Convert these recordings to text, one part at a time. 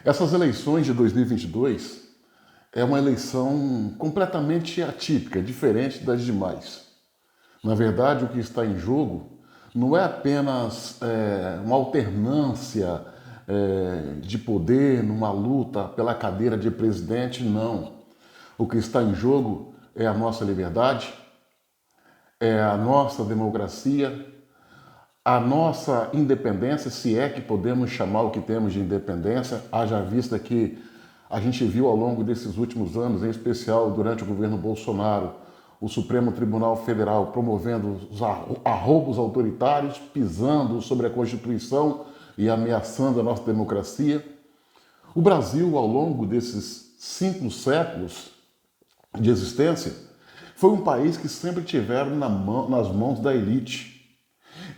Essas eleições de 2022 é uma eleição completamente atípica, diferente das demais. Na verdade, o que está em jogo não é apenas uma alternância de poder numa luta pela cadeira de presidente, não. O que está em jogo é a nossa liberdade, é a nossa democracia, a nossa independência, se é que podemos chamar o que temos de independência, haja vista que a gente viu ao longo desses últimos anos, em especial durante o governo Bolsonaro, o Supremo Tribunal Federal promovendo os arroubos autoritários, pisando sobre a Constituição e ameaçando a nossa democracia. O Brasil, ao longo desses 5 séculos de existência, foi um país que sempre tiveram nas mãos da elite.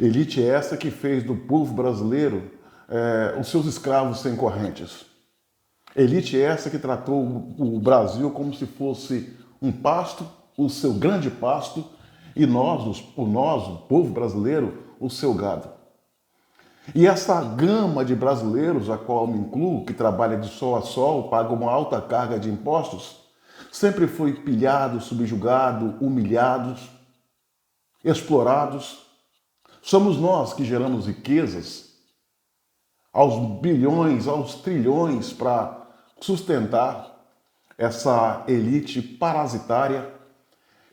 Elite essa que fez do povo brasileiro os seus escravos sem correntes. Elite essa que tratou o Brasil como se fosse um pasto, o seu grande pasto, e nós, o povo brasileiro, o seu gado. E essa gama de brasileiros, a qual me incluo, que trabalha de sol a sol, paga uma alta carga de impostos, sempre foi pilhado, subjugado, humilhados, explorados. Somos nós que geramos riquezas aos bilhões, aos trilhões para sustentar essa elite parasitária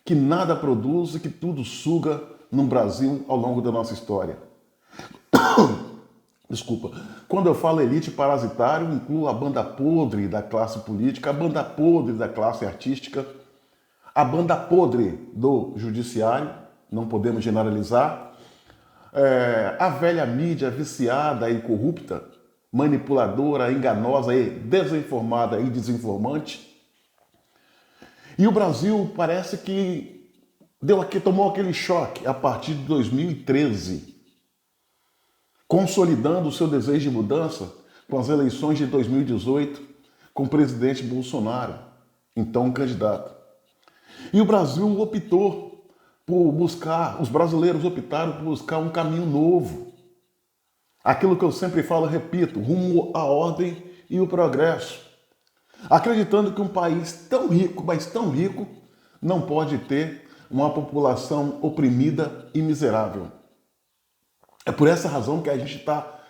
que nada produz e que tudo suga no Brasil ao longo da nossa história. Desculpa. Quando eu falo elite parasitária, eu incluo a banda podre da classe política, a banda podre da classe artística, a banda podre do judiciário, não podemos generalizar, a velha mídia viciada e corrupta, manipuladora, enganosa e desinformada e desinformante. E o Brasil parece que tomou aquele choque a partir de 2013, consolidando o seu desejo de mudança com as eleições de 2018, com o presidente Bolsonaro, então candidato. E o Brasil optou por buscar, os brasileiros optaram por buscar um caminho novo. Aquilo que eu sempre falo, repito, rumo à ordem e o progresso. Acreditando que um país tão rico, mas tão rico, não pode ter uma população oprimida e miserável. É por essa razão que a gente está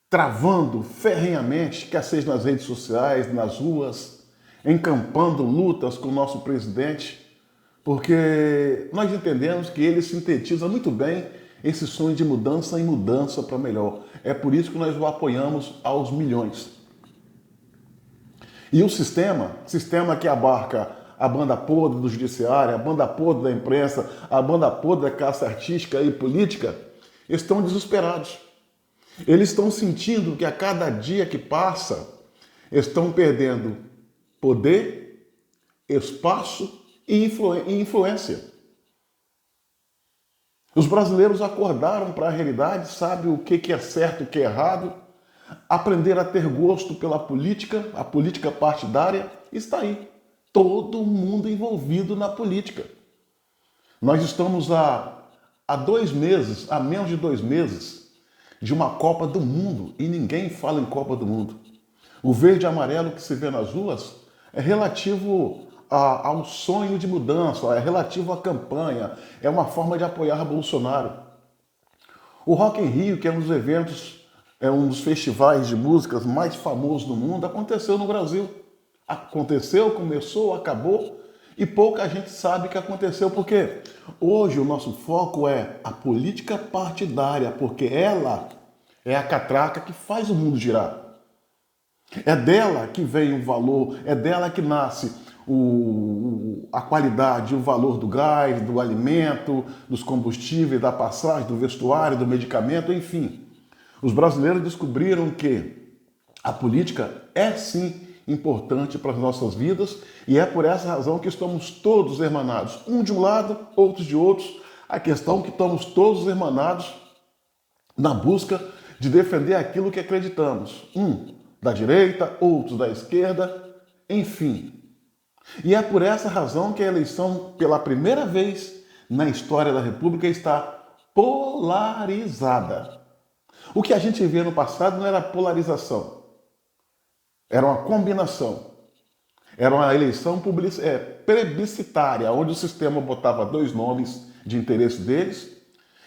travando ferrenhamente, quer seja nas redes sociais, nas ruas, encampando lutas com o nosso presidente, porque nós entendemos que ele sintetiza muito bem esse sonho de mudança e mudança para melhor. É por isso que nós o apoiamos aos milhões. E o sistema que abarca a banda podre do judiciário, a banda podre da imprensa, a banda podre da classe artística e política, estão desesperados. Eles estão sentindo que a cada dia que passa, estão perdendo poder, espaço e influência. Os brasileiros acordaram para a realidade, sabem o que é certo e o que é errado, aprenderam a ter gosto pela política, a política partidária, está aí. Todo mundo envolvido na política. Nós estamos há 2 meses, há menos de 2 meses, de uma Copa do Mundo e ninguém fala em Copa do Mundo. O verde e amarelo que se vê nas ruas é relativo ao sonho de mudança, é relativo à campanha, é uma forma de apoiar Bolsonaro. O Rock in Rio, que é um dos eventos, é um dos festivais de músicas mais famosos do mundo, aconteceu no Brasil. Aconteceu, começou, acabou e pouca gente sabe que aconteceu, porque hoje o nosso foco é a política partidária, porque ela é a catraca que faz o mundo girar. É dela que vem o valor, é dela que nasce a qualidade, o valor do gás, do alimento, dos combustíveis, da passagem, do vestuário, do medicamento, enfim. Os brasileiros descobriram que a política é sim importante para as nossas vidas e é por essa razão que estamos todos hermanados, um de um lado, outros de outros. A questão é que estamos todos hermanados na busca de defender aquilo que acreditamos. Da direita, outros da esquerda, enfim. E é por essa razão que a eleição, pela primeira vez na história da República, está polarizada. O que a gente vê no passado não era polarização. Era uma combinação. Era uma eleição plebiscitária, onde o sistema botava dois nomes de interesse deles,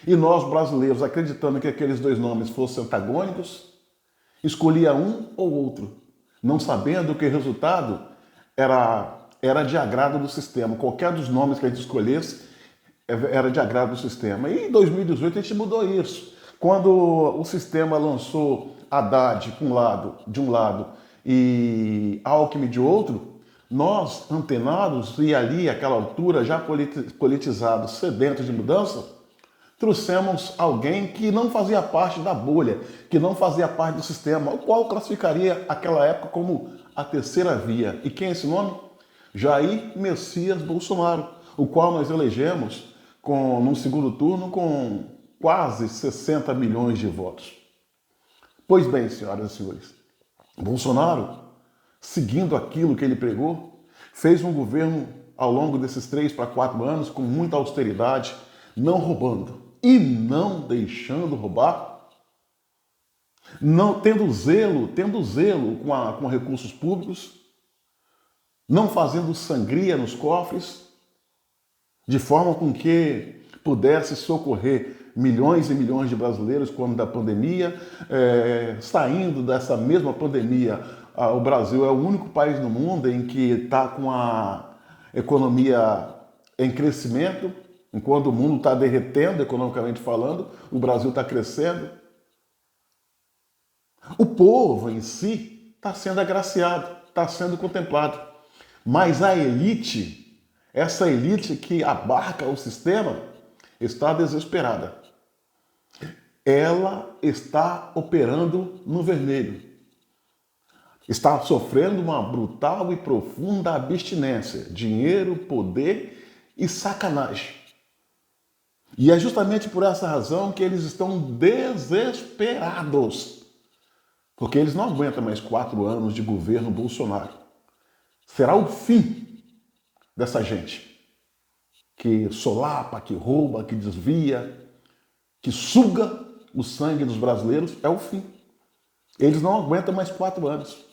e nós, brasileiros, acreditando que aqueles dois nomes fossem antagônicos, escolhia um ou outro, não sabendo que o resultado era de agrado do sistema. Qualquer dos nomes que a gente escolhesse era de agrado do sistema. E em 2018 a gente mudou isso. Quando o sistema lançou Haddad de um lado e Alckmin de outro, nós, antenados e ali, àquela altura, já politizados, sedentos de mudança, trouxemos alguém que não fazia parte da bolha, que não fazia parte do sistema, o qual classificaria aquela época como a terceira via. E quem é esse nome? Jair Messias Bolsonaro, o qual nós elegemos num segundo turno com quase 60 milhões de votos. Pois bem, senhoras e senhores, Bolsonaro, seguindo aquilo que ele pregou, fez um governo ao longo desses 3 para 4 anos com muita austeridade, não roubando e não deixando roubar, não tendo zelo com recursos públicos, não fazendo sangria nos cofres, de forma com que pudesse socorrer milhões e milhões de brasileiros quando da pandemia. Saindo dessa mesma pandemia, o Brasil é o único país no mundo em que está com a economia em crescimento. Enquanto o mundo está derretendo, economicamente falando, o Brasil está crescendo. O povo em si está sendo agraciado, está sendo contemplado. Mas a elite, essa elite que abarca o sistema, está desesperada. Ela está operando no vermelho. Está sofrendo uma brutal e profunda abstinência. Dinheiro, poder e sacanagem. E é justamente por essa razão que eles estão desesperados. Porque eles não aguentam mais 4 anos de governo Bolsonaro. Será o fim dessa gente que solapa, que rouba, que desvia, que suga o sangue dos brasileiros. É o fim. Eles não aguentam mais 4 anos.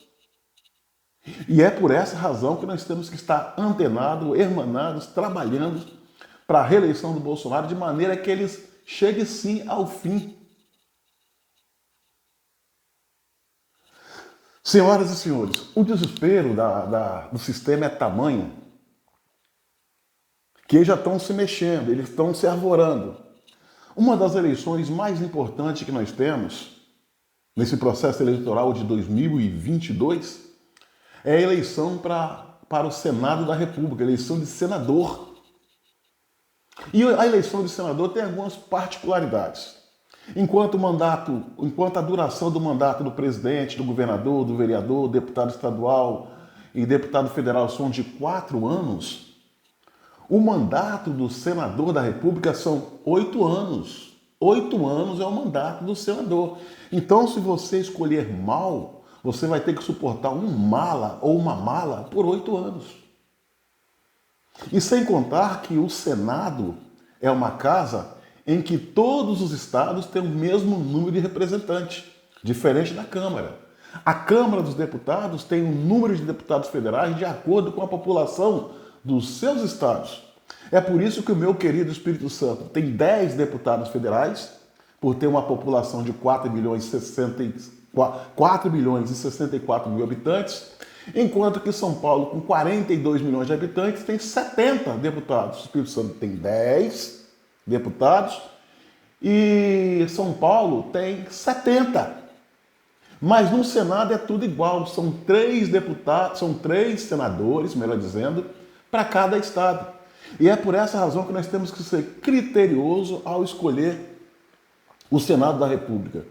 E é por essa razão que nós temos que estar antenados, hermanados, trabalhando para a reeleição do Bolsonaro, de maneira que eles cheguem sim ao fim. Senhoras e senhores, o desespero do sistema é tamanho que eles já estão se mexendo, eles estão se arvorando. Uma das eleições mais importantes que nós temos nesse processo eleitoral de 2022 é a eleição para o Senado da República, a eleição de senador. E a eleição de senador tem algumas particularidades. Enquanto a duração do mandato do presidente, do governador, do vereador, deputado estadual e deputado federal são de 4 anos, o mandato do senador da República são 8 anos. 8 anos é o mandato do senador. Então, se você escolher mal, você vai ter que suportar um mala ou uma mala por 8 anos. E sem contar que o Senado é uma casa em que todos os estados têm o mesmo número de representantes, diferente da Câmara. A Câmara dos Deputados tem um número de deputados federais de acordo com a população dos seus estados. É por isso que o meu querido Espírito Santo tem 10 deputados federais, por ter uma população de 4 milhões e 64 mil habitantes, enquanto que São Paulo, com 42 milhões de habitantes, tem 70 deputados. O Espírito Santo tem 10 deputados e São Paulo tem 70. Mas no Senado é tudo igual, são 3 deputados, são 3 senadores, melhor dizendo, para cada estado. E é por essa razão que nós temos que ser criterioso ao escolher o Senado da República.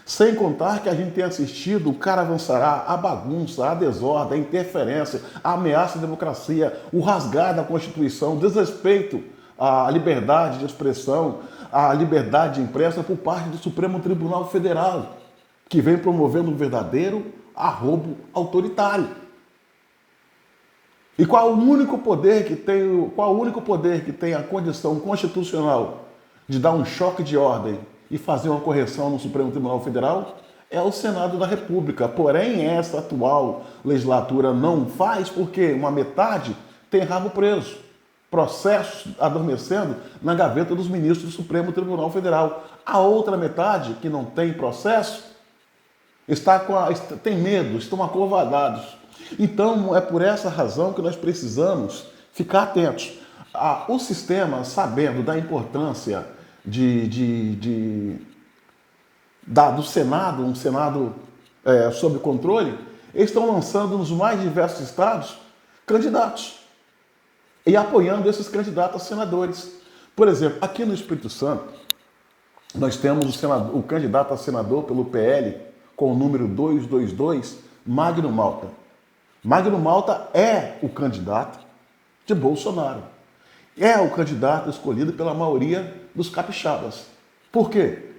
Sem contar que a gente tem assistido o caravançará, a bagunça, a desordem, a interferência, a ameaça à democracia, o rasgar da Constituição, o desrespeito à liberdade de expressão, à liberdade de imprensa por parte do Supremo Tribunal Federal, que vem promovendo um verdadeiro arrobo autoritário. E qual o único poder que tem a condição constitucional de dar um choque de ordem e fazer uma correção no Supremo Tribunal Federal? é o Senado da República. Porém, essa atual legislatura não faz porque uma metade tem rabo preso. Processos adormecendo na gaveta dos ministros do Supremo Tribunal Federal. A outra metade, que não tem processo, tem medo, estão acovardados. Então, é por essa razão que nós precisamos ficar atentos. O sistema, sabendo da importância do Senado, um Senado sob controle, eles estão lançando nos mais diversos estados candidatos e apoiando esses candidatos a senadores. Por exemplo, aqui no Espírito Santo, nós temos o candidato a senador pelo PL com o número 222, Magno Malta. Magno Malta é o candidato de Bolsonaro. É o candidato escolhido pela maioria dos capixabas. Por quê?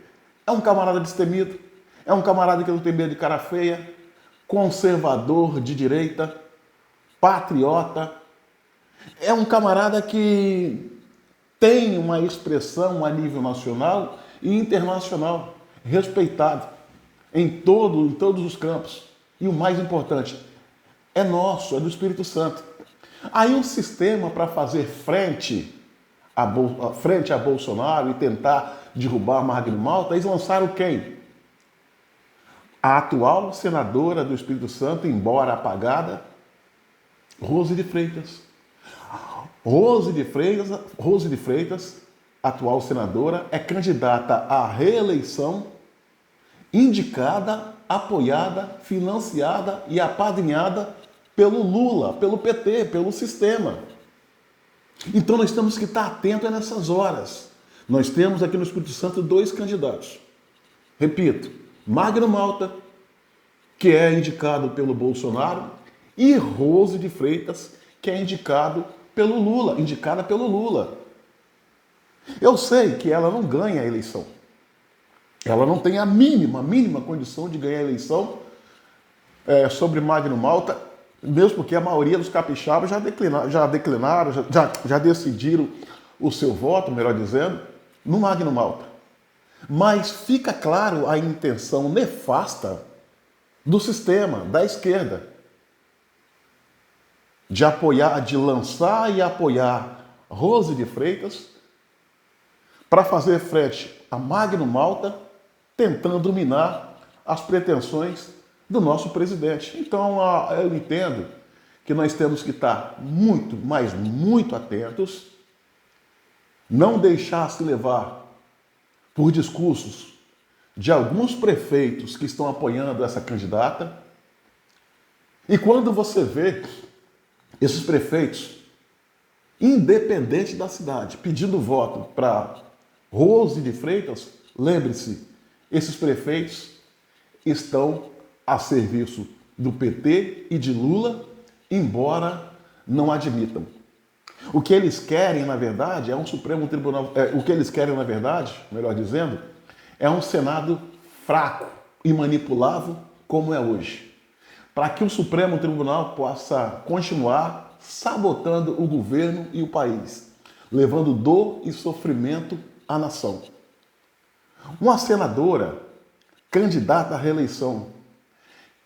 É um camarada destemido, é um camarada que não tem medo de cara feia, conservador de direita, patriota. É um camarada que tem uma expressão a nível nacional e internacional, respeitado em todos os campos. E o mais importante, é nosso, é do Espírito Santo. Aí um sistema para fazer frente a Bolsonaro e tentar derrubar Magno Malta, eles lançaram quem? A atual senadora do Espírito Santo, embora apagada, Rose de Freitas. Rose de Freitas, atual senadora, é candidata à reeleição, indicada, apoiada, financiada e apadrinhada pelo Lula, pelo PT, pelo sistema. Então nós temos que estar atentos nessas horas. Nós temos aqui no Espírito Santo 2 candidatos. Repito, Magno Malta, que é indicado pelo Bolsonaro, e Rose de Freitas, que é indicada pelo Lula. Eu sei que ela não ganha a eleição. Ela não tem a mínima condição de ganhar a eleição sobre Magno Malta, mesmo porque a maioria dos capixabas já decidiram o seu voto, melhor dizendo, no Magno Malta. Mas fica claro a intenção nefasta do sistema, da esquerda, de lançar e apoiar Rose de Freitas para fazer frente a Magno Malta, tentando dominar as pretensões do nosso presidente. Então, eu entendo que nós temos que estar muito, mas muito atentos, não deixar se levar por discursos de alguns prefeitos que estão apoiando essa candidata. E quando você vê esses prefeitos, independente da cidade, pedindo voto para Rose de Freitas, lembre-se, esses prefeitos estão a serviço do PT e de Lula, embora não admitam. O que eles querem, na verdade, é um Supremo Tribunal... o que eles querem, na verdade, melhor dizendo, é um Senado fraco e manipulável como é hoje. Para que o Supremo Tribunal possa continuar sabotando o governo e o país, levando dor e sofrimento à nação. Uma senadora candidata à reeleição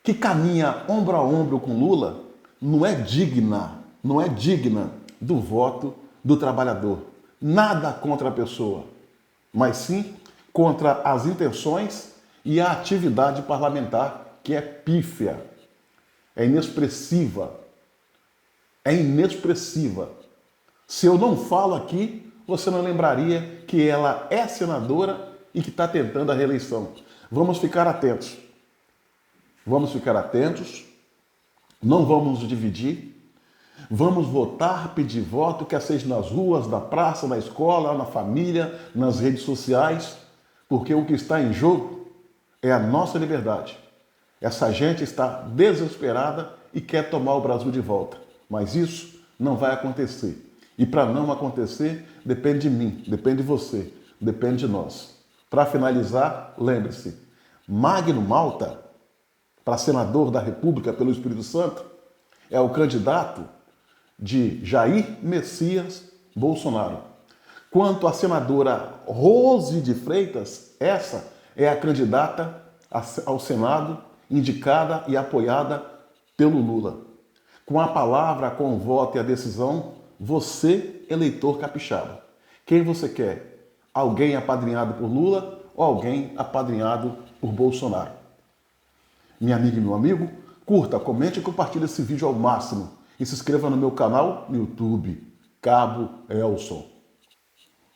que caminha ombro a ombro com Lula não é digna do voto do trabalhador. Nada contra a pessoa, mas sim contra as intenções e a atividade parlamentar, que é pífia, é inexpressiva. Se eu não falo aqui, você não lembraria que ela é senadora e que está tentando a reeleição. Vamos ficar atentos. Não vamos nos dividir. Vamos votar, pedir voto, quer seja nas ruas, na praça, na escola, na família, nas redes sociais, porque o que está em jogo é a nossa liberdade. Essa gente está desesperada e quer tomar o Brasil de volta. Mas isso não vai acontecer. E para não acontecer, depende de mim, depende de você, depende de nós. Para finalizar, lembre-se, Magno Malta, para senador da República pelo Espírito Santo, é o candidato de Jair Messias Bolsonaro. Quanto à senadora Rose de Freitas, essa é a candidata ao Senado, indicada e apoiada pelo Lula. Com a palavra, com o voto e a decisão, você, eleitor capixaba. Quem você quer? Alguém apadrinhado por Lula ou alguém apadrinhado por Bolsonaro? Minha amiga e meu amigo, curta, comente e compartilhe esse vídeo ao máximo. E se inscreva no meu canal no YouTube, Cabo Elson.